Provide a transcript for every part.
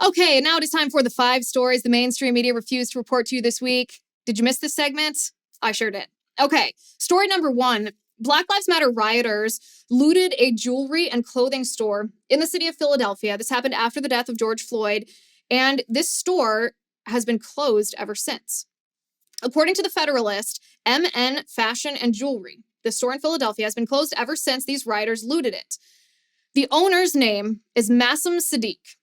Okay, and now it is time for the 5 stories the mainstream media refused to report to you this week. Did you miss this segment? I sure did. Okay, story number 1. Black Lives Matter rioters looted a jewelry and clothing store in the city of Philadelphia. This happened after the death of George Floyd, and this store has been closed ever since. According to the Federalist, MN Fashion and Jewelry, the store in Philadelphia, has been closed ever since these rioters looted it. The owner's name is MSM Sadiq.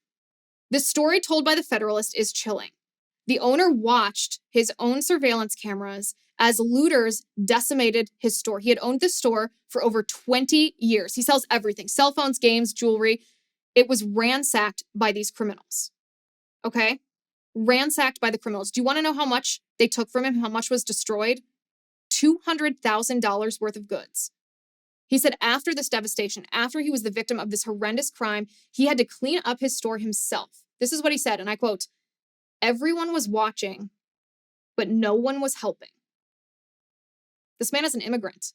The story told by the Federalist is chilling. The owner watched his own surveillance cameras as looters decimated his store. He had owned this store for over 20 years. He sells everything: cell phones, games, jewelry. It was ransacked by these criminals. Okay? Ransacked by the criminals. Do you want to know how much they took from him? How much was destroyed? $200,000 worth of goods. He said after this devastation, after he was the victim of this horrendous crime, he had to clean up his store himself. This is what he said, and I quote, "Everyone was watching, but no one was helping." This man is an immigrant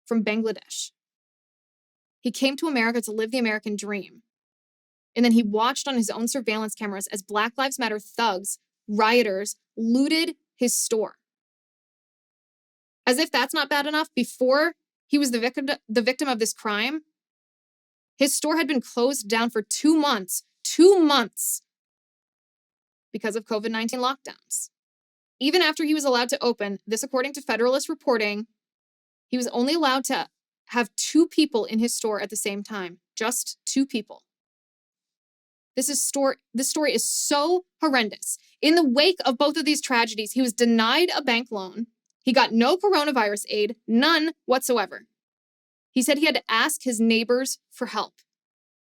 from Bangladesh. He came to America to live the American dream. And then he watched on his own surveillance cameras as Black Lives Matter thugs, rioters, looted his store. As if that's not bad enough, before he was the victim of this crime, his store had been closed down for 2 months, because of COVID-19 lockdowns. Even after he was allowed to open, this according to Federalist reporting, he was only allowed to have 2 people in his store at the same time, just 2 people. This story is so horrendous. In the wake of both of these tragedies, he was denied a bank loan. He got no coronavirus aid, none whatsoever. He said he had to ask his neighbors for help.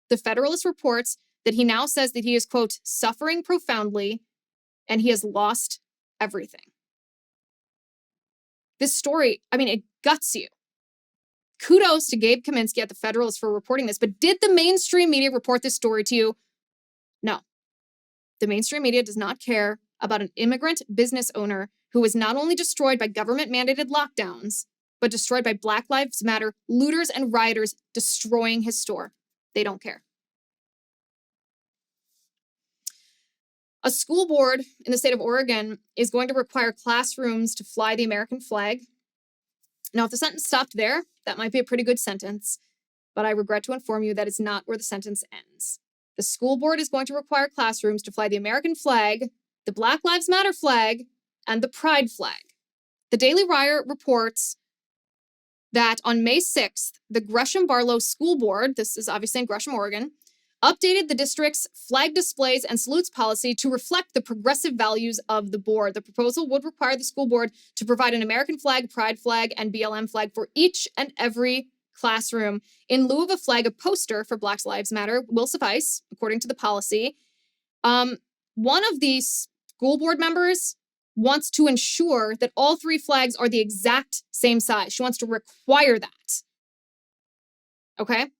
The Federalist reports that he now says that he is, quote, suffering profoundly, and he has lost everything. This story, it guts you. Kudos to Gabe Kaminsky at the Federalist for reporting this, but did the mainstream media report this story to you? No. The mainstream media does not care about an immigrant business owner who was not only destroyed by government-mandated lockdowns, but destroyed by Black Lives Matter looters and rioters destroying his store. They don't care. A school board in the state of Oregon is going to require classrooms to fly the American flag. Now, if the sentence stopped there, that might be a pretty good sentence, but I regret to inform you that is not where the sentence ends. The school board is going to require classrooms to fly the American flag, the Black Lives Matter flag, and the Pride flag. The Daily Wire reports that on May 6th, the Gresham Barlow School Board, this is obviously in Gresham, Oregon, updated the district's flag displays and salutes policy to reflect the progressive values of the board. The proposal would require the school board to provide an American flag, Pride flag, and BLM flag for each and every classroom. In lieu of a flag, a poster for Black Lives Matter will suffice, according to the policy. One of these school board members wants to ensure that all 3 flags are the exact same size. She wants to require that. Okay?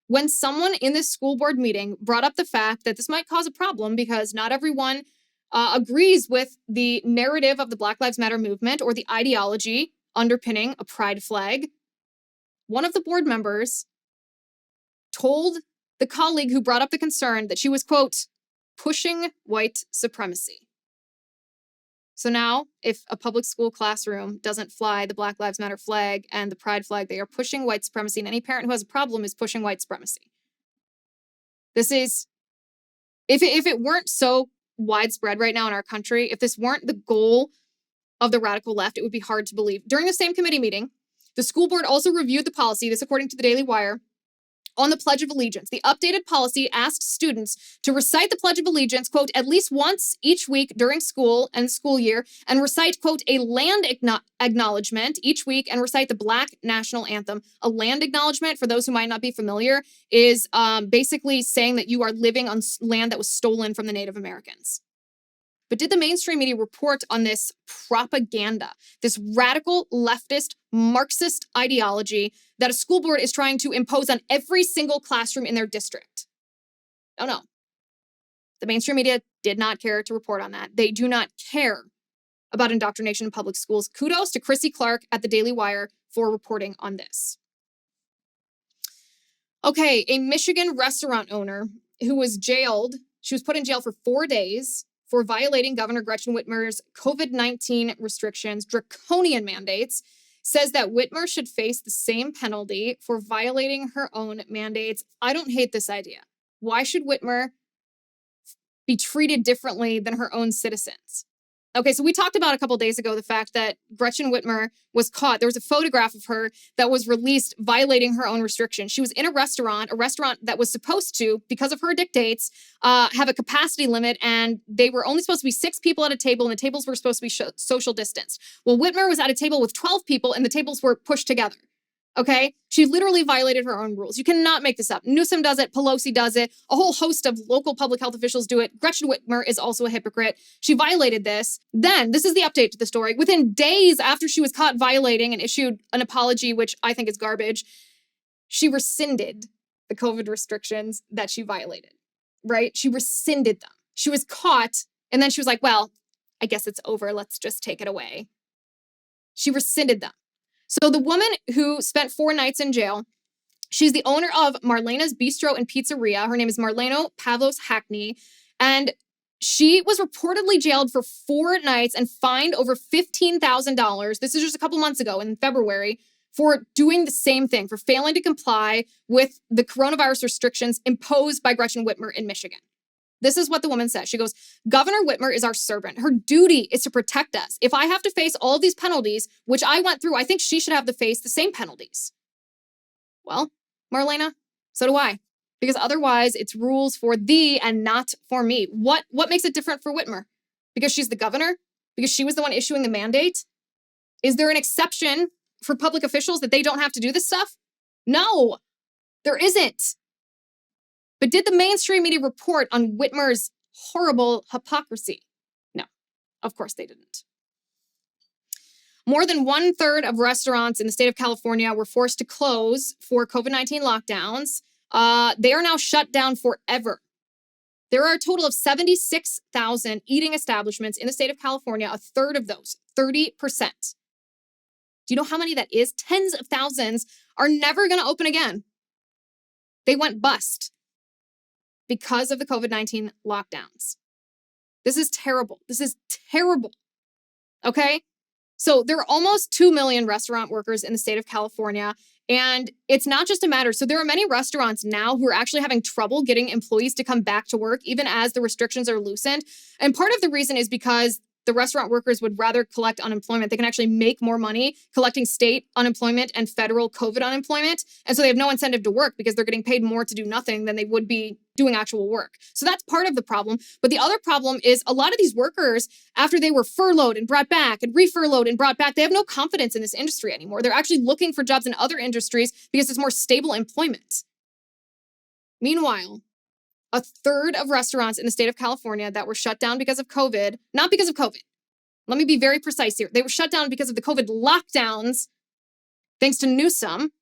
When someone in this school board meeting brought up the fact that this might cause a problem because not everyone agrees with the narrative of the Black Lives Matter movement or the ideology underpinning a pride flag, one of the board members told the colleague who brought up the concern that she was, quote, pushing white supremacy. So now, if a public school classroom doesn't fly the Black Lives Matter flag and the Pride flag, they are pushing white supremacy, and any parent who has a problem is pushing white supremacy. This is, if it weren't so widespread right now in our country, if this weren't the goal of the radical left, it would be hard to believe. During the same committee meeting, the school board also reviewed the policy, this according to the Daily Wire, on the Pledge of Allegiance. The updated policy asked students to recite the Pledge of Allegiance, quote, at least once each week during school and school year, and recite, quote, a land acknowledgement each week, and recite the Black National Anthem. A land acknowledgement, for those who might not be familiar, is basically saying that you are living on land that was stolen from the Native Americans. But did the mainstream media report on this propaganda, this radical leftist Marxist ideology that a school board is trying to impose on every single classroom in their district? Oh, no. The mainstream media did not care to report on that. They do not care about indoctrination in public schools. Kudos to Chrissy Clark at the Daily Wire for reporting on this. Okay, a Michigan restaurant owner who was jailed She was put in jail for 4 days for violating Governor Gretchen Whitmer's COVID-19 restrictions, draconian mandates, says that Whitmer should face the same penalty for violating her own mandates. I don't hate this idea. Why should Whitmer be treated differently than her own citizens? Okay, so we talked about a couple days ago the fact that Gretchen Whitmer was caught. There was a photograph of her that was released violating her own restrictions. She was in a restaurant that was supposed to, because of her dictates, have a capacity limit, and they were only supposed to be 6 people at a table, and the tables were supposed to be social distanced. Well, Whitmer was at a table with 12 people, and the tables were pushed together. Okay, she literally violated her own rules. You cannot make this up. Newsom does it. Pelosi does it. A whole host of local public health officials do it. Gretchen Whitmer is also a hypocrite. She violated this. Then, this is the update to the story. Within days after she was caught violating and issued an apology, which I think is garbage, she rescinded the COVID restrictions that she violated, right? She rescinded them. She was caught, and then she was like, well, I guess it's over. Let's just take it away. She rescinded them. So the woman who spent 4 nights in jail, she's the owner of Marlena's Bistro and Pizzeria. Her name is Marlena Pavlos Hackney. And she was reportedly jailed for 4 nights and fined over $15,000. This is just a couple months ago in February for doing the same thing, for failing to comply with the coronavirus restrictions imposed by Gretchen Whitmer in Michigan. This is what the woman says. She goes, Governor Whitmer is our servant. Her duty is to protect us. If I have to face all of these penalties, which I went through, I think she should have to face the same penalties. Well, Marlena, so do I. Because otherwise, it's rules for thee and not for me. What makes it different for Whitmer? Because she's the governor? Because she was the one issuing the mandate? Is there an exception for public officials that they don't have to do this stuff? No, there isn't. But did the mainstream media report on Whitmer's horrible hypocrisy? No, of course they didn't. More than 1/3 of restaurants in the state of California were forced to close for COVID-19 lockdowns. They are now shut down forever. There are a total of 76,000 eating establishments in the state of California, a third of those, 30%. Do you know how many that is? Tens of thousands are never going to open again. They went bust because of the COVID-19 lockdowns. This is terrible. This is terrible. Okay? So there are almost 2 million restaurant workers in the state of California. And it's not just a matter. So there are many restaurants now who are actually having trouble getting employees to come back to work, even as the restrictions are loosened. And part of the reason is because the restaurant workers would rather collect unemployment. They can actually make more money collecting state unemployment and federal COVID unemployment. And so they have no incentive to work because they're getting paid more to do nothing than they would be doing actual work. So that's part of the problem. But the other problem is a lot of these workers, after they were furloughed and brought back and refurloughed and brought back, they have no confidence in this industry anymore. They're actually looking for jobs in other industries because it's more stable employment. Meanwhile, a third of restaurants in the state of California that were shut down because of COVID, not because of COVID. Let me be very precise here. They were shut down because of the COVID lockdowns, thanks to Newsom.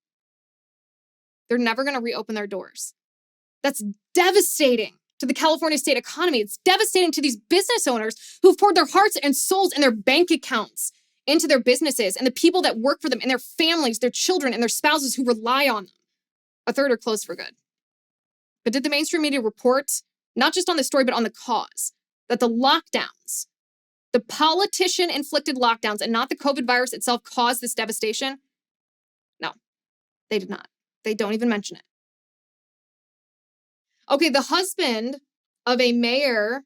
They're never going to reopen their doors. That's devastating to the California state economy. It's devastating to these business owners who've poured their hearts and souls and their bank accounts into their businesses and the people that work for them and their families, their children, and their spouses who rely on them. A third are closed for good. But did the mainstream media report, not just on the story, but on the cause, that the lockdowns, the politician-inflicted lockdowns and not the COVID virus itself caused this devastation? No, they did not. They don't even mention it. Okay, the husband of a mayor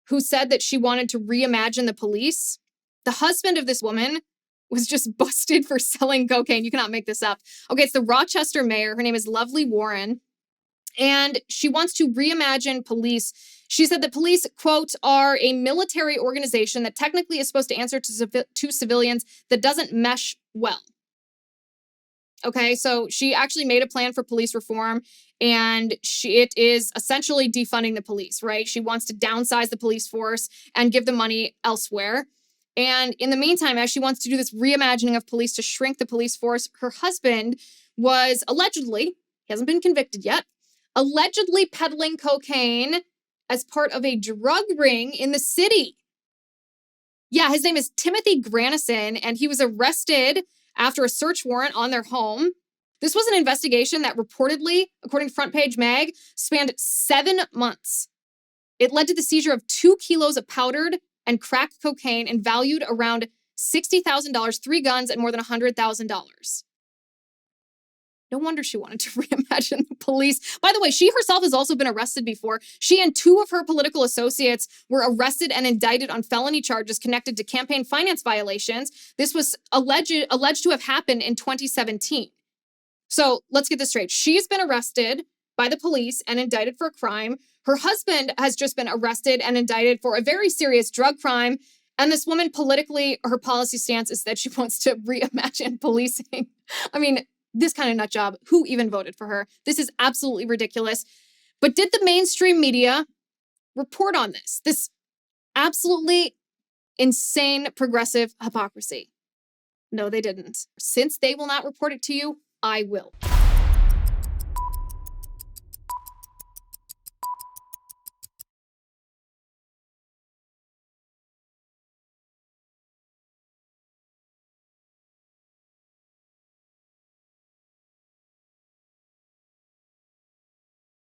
who said that she wanted to reimagine the police, the husband of this woman was just busted for selling cocaine. You cannot make this up. Okay, it's the Rochester mayor. Her name is Lovely Warren. And she wants to reimagine police. She said that police, quote, are a military organization that technically is supposed to answer to civilians that doesn't mesh well. Okay, so she actually made a plan for police reform, and it is essentially defunding the police, right? She wants to downsize the police force and give the money elsewhere. And in the meantime, as she wants to do this reimagining of police to shrink the police force, her husband was allegedly, he hasn't been convicted yet, allegedly peddling cocaine as part of a drug ring in the city. Yeah, his name is Timothy Granison, and he was arrested after a search warrant on their home. This was an investigation that reportedly, according to Front Page Mag, spanned 7 months. It led to the seizure of 2 kilos of powdered and crack cocaine and valued around $60,000, 3 guns, and more than $100,000. No wonder she wanted to reimagine the police. By the way, she herself has also been arrested before. She and 2 of her political associates were arrested and indicted on felony charges connected to campaign finance violations. This was alleged to have happened in 2017. So let's get this straight. She's been arrested by the police and indicted for a crime. Her husband has just been arrested and indicted for a very serious drug crime. And this woman politically, her policy stance is that she wants to reimagine policing. I mean, this kind of nut job, who even voted for her? This is absolutely ridiculous. But did the mainstream media report on this? This absolutely insane progressive hypocrisy? No, they didn't. Since they will not report it to you, I will.